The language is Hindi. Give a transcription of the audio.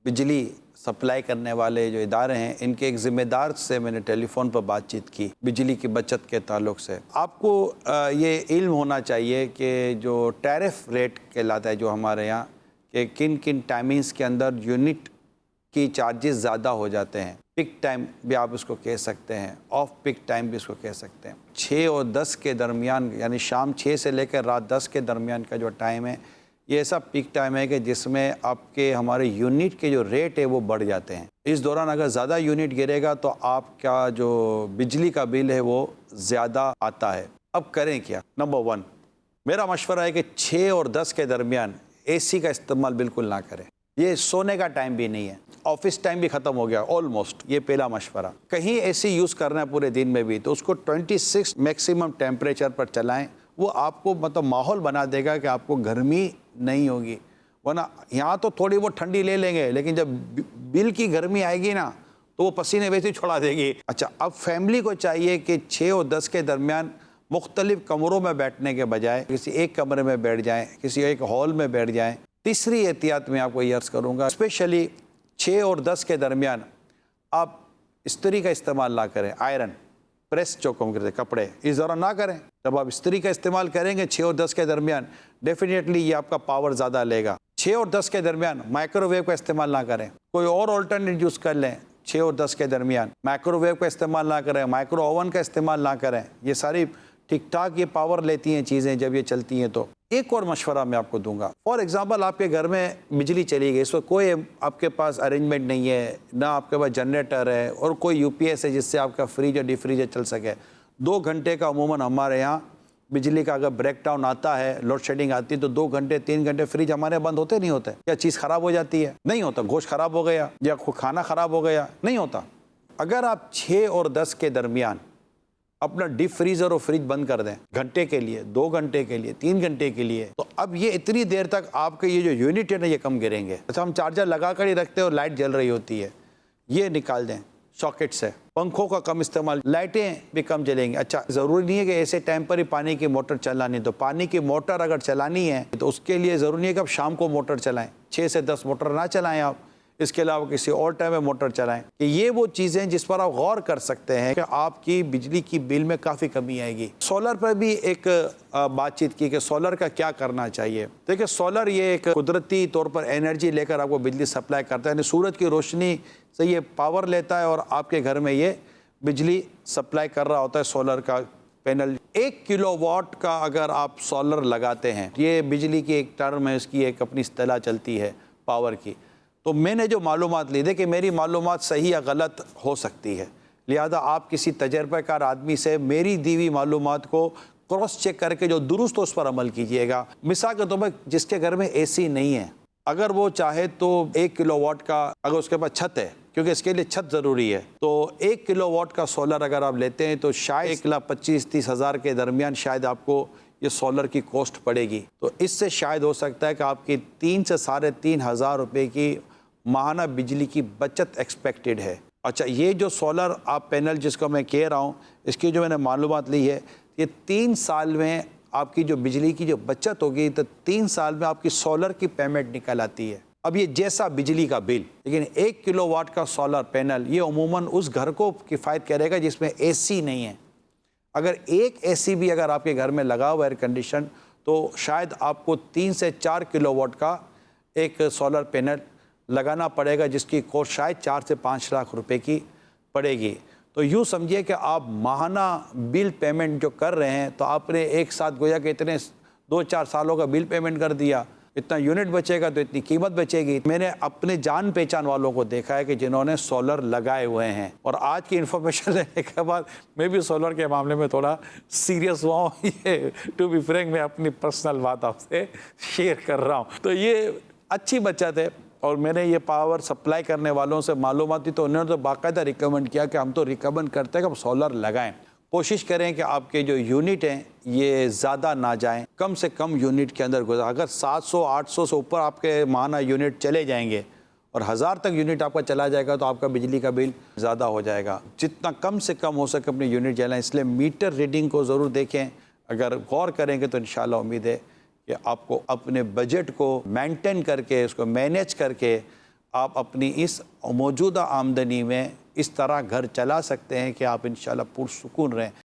बिजली सप्लाई करने वाले जो इदारे हैं, इनके एक ज़िम्मेदार से मैंने टेलीफोन पर बातचीत की बिजली की बचत के ताल्लुक से। आपको ये इल्म होना चाहिए कि जो टैरिफ रेट कहलाता है जो हमारे यहाँ, कि किन किन टाइमिंग्स के अंदर यूनिट की चार्जेस ज़्यादा हो जाते हैं। पिक टाइम भी आप उसको कह सकते हैं, ऑफ पिक टाइम भी इसको कह सकते हैं। 6 और 10 के दरमियान, यानी शाम 6 से लेकर रात 10 के दरमियान का जो टाइम है, ये ऐसा पीक टाइम है कि जिसमें आपके हमारे यूनिट के जो रेट है वो बढ़ जाते हैं। इस दौरान अगर ज़्यादा यूनिट गिरेगा तो आपका जो बिजली का बिल है वो ज़्यादा आता है। अब करें क्या? नंबर 1 मेरा मशवरा है कि 6 और 10 के दरमियान एसी का इस्तेमाल बिल्कुल ना करें। ये सोने का टाइम भी नहीं है, ऑफिस टाइम भी ख़त्म हो गया ऑलमोस्ट। ये पहला मशवरा। कहीं एसी यूज़ करना है पूरे दिन में भी तो उसको 26 मैक्सिमम टेम्परेचर पर चलाएं। वो आपको मतलब माहौल बना देगा कि आपको गर्मी नहीं होगी। वरना यहाँ तो थोड़ी बहुत ठंडी ले लेंगे, लेकिन जब बिल की गर्मी आएगी ना तो वो पसीने वैसे ही छोड़ा देगी। अच्छा, अब फैमिली को चाहिए कि 6 और 10 के दरमियान मुख्तलिफ कमरों में बैठने के बजाय किसी एक कमरे में बैठ जाएं, किसी एक हॉल में बैठ जाएं। तीसरी एहतियात मैं आपको ये अर्ज़ करूँगा, स्पेशली 6 और 10 के दरमियान आप इस्त्री का इस्तेमाल ना करें। आयरन प्रेस जो कम करते कपड़े इस दौरान ना करें। जब आप इस्त्री का इस्तेमाल करेंगे 6 और 10 के दरमियान, डेफिनेटली ये आपका पावर ज़्यादा लेगा। 6 और 10 के दरमियान माइक्रोवेव का इस्तेमाल ना करें, कोई और ऑल्टरनेट यूज़ कर लें। 6 और 10 के दरमियान माइक्रोवेव का इस्तेमाल ना करें, माइक्रो ओवन का इस्तेमाल ना करें। ये सारी ठीक ठाक ये पावर लेती हैं चीज़ें जब ये चलती हैं। तो एक और मशवरा मैं आपको दूंगा। फॉर एग्जांपल, आपके घर में बिजली चली गई, इस वक्त कोई आपके पास अरेंजमेंट नहीं है, ना आपके पास जनरेटर है और कोई यूपीएस है जिससे आपका फ्रिज और डिफ्रीजर चल सके। 2 घंटे का अमूमन हमारे यहाँ बिजली का अगर ब्रेक डाउन आता है, लोड शेडिंग आती है तो 2 घंटे 3 घंटे फ्रिज हमारे बंद होते नहीं होते। क्या चीज़ ख़राब हो जाती है? नहीं होता। गोश्त ख़राब हो गया या खाना ख़राब हो गया? नहीं होता। अगर आप 6 और 10 के दरमियान अपना डीप फ्रीजर और फ्रिज बंद कर दें घंटे के लिए, 2 घंटे के लिए, 3 घंटे के लिए, तो अब ये इतनी देर तक आपके ये जो यूनिट है ना ये कम गिरेंगे। अच्छा, हम चार्जर लगा कर ही रखते हैं और लाइट जल रही होती है, ये निकाल दें सॉकेट से। पंखों का कम इस्तेमाल, लाइटें भी कम जलेंगी। अच्छा, ज़रूरी नहीं है कि ऐसे टाइम पर ही पानी की मोटर चलानी, तो पानी की मोटर अगर चलानी है तो उसके लिए ज़रूरी नहीं है कि आप शाम को मोटर चलाएं। 6 से 10 मोटर ना चलाएं आप, इसके अलावा किसी और टाइम में मोटर चलाएं। कि ये वो चीज़ें जिस पर आप गौर कर सकते हैं कि आपकी बिजली की बिल में काफ़ी कमी आएगी। सोलर पर भी एक बातचीत की कि सोलर का क्या करना चाहिए। देखिए, सोलर ये एक कुदरती तौर पर एनर्जी लेकर आपको बिजली सप्लाई करता है, यानी सूरज की रोशनी से ये पावर लेता है और आपके घर में ये बिजली सप्लाई कर रहा होता है। सोलर का पैनल 1 किलोवाट का अगर आप सोलर लगाते हैं, ये बिजली की एक टर्म है, इसकी एक अपनी इस्तिलाह चलती है पावर की। तो मैंने जो मालूमात ली थी कि मेरी मालूमात सही या गलत हो सकती है, लिहाजा आप किसी तजर्बाकार आदमी से मेरी दी हुई मालूमात को क्रॉस चेक करके जो दुरुस्त हो उस पर अमल कीजिएगा। मिसाल के तौर पर जिसके घर में एसी नहीं है, अगर वो चाहे तो 1 किलोवाट का, अगर उसके पास छत है, क्योंकि इसके लिए छत ज़रूरी है, तो 1 किलोवाट का सोलर अगर आप लेते हैं तो शायद 1,25,30 हज़ार के दरमियान शायद आपको ये सोलर की कॉस्ट पड़ेगी। तो इससे शायद हो सकता है कि आपकी 3 से 3,500 हज़ार रुपये की माहाना बिजली की बचत एक्सपेक्टेड है। अच्छा, ये जो सोलर आप पैनल जिसको मैं कह रहा हूँ, इसकी जो मैंने मालूमात ली है, ये 3 साल में आपकी जो बिजली की जो बचत होगी तो 3 साल में आपकी सोलर की पेमेंट निकल आती है। अब ये जैसा बिजली का बिल, लेकिन 1 किलोवाट का सोलर पैनल ये अमूमन उस घर को किफ़ायत करेगा जिसमें एसी नहीं है। अगर एक एसी भी अगर आपके घर में लगा हुआ एयर कंडीशन, तो शायद आपको 3 से 4 किलोवाट का एक सोलर पैनल लगाना पड़ेगा, जिसकी कॉस्ट शायद 4 से 5 लाख रुपए की पड़ेगी। तो यूँ समझिए कि आप माहाना बिल पेमेंट जो कर रहे हैं, तो आपने एक साथ गोया कि इतने 2-4 सालों का बिल पेमेंट कर दिया, इतना यूनिट बचेगा तो इतनी कीमत बचेगी। मैंने अपने जान पहचान वालों को देखा है कि जिन्होंने सोलर लगाए हुए हैं, और आज की इन्फॉर्मेशन लेने के बाद मैं भी सोलर के मामले में थोड़ा सीरियस हुआ हूँ। ये टू बी फ्रैंक मैं अपनी पर्सनल बात आपसे शेयर कर रहा हूँ। तो ये अच्छी बचत है, और मैंने ये पावर सप्लाई करने वालों से मालूमात थी तो उन्होंने तो बाकायदा रिकमेंड किया कि हम तो रिकमेंड करते हैं कि आप सोलर लगाएं। कोशिश करें कि आपके जो यूनिट हैं ये ज़्यादा ना जाएं, कम से कम यूनिट के अंदर गुजर। अगर 700-800 से ऊपर आपके माहाना यूनिट चले जाएंगे और 1000 तक यूनिट आपका चला जाएगा तो आपका बिजली का बिल ज़्यादा हो जाएगा। जितना कम से कम हो सके अपने यूनिट जलाएं। इसलिए मीटर रीडिंग को ज़रूर देखें। अगर गौर करेंगे तो इंशाल्लाह उम्मीद है कि आपको अपने बजट को मेंटेन करके, उसको मैनेज करके आप अपनी इस मौजूदा आमदनी में इस तरह घर चला सकते हैं कि आप इंशाल्लाह पुरसुकून रहें।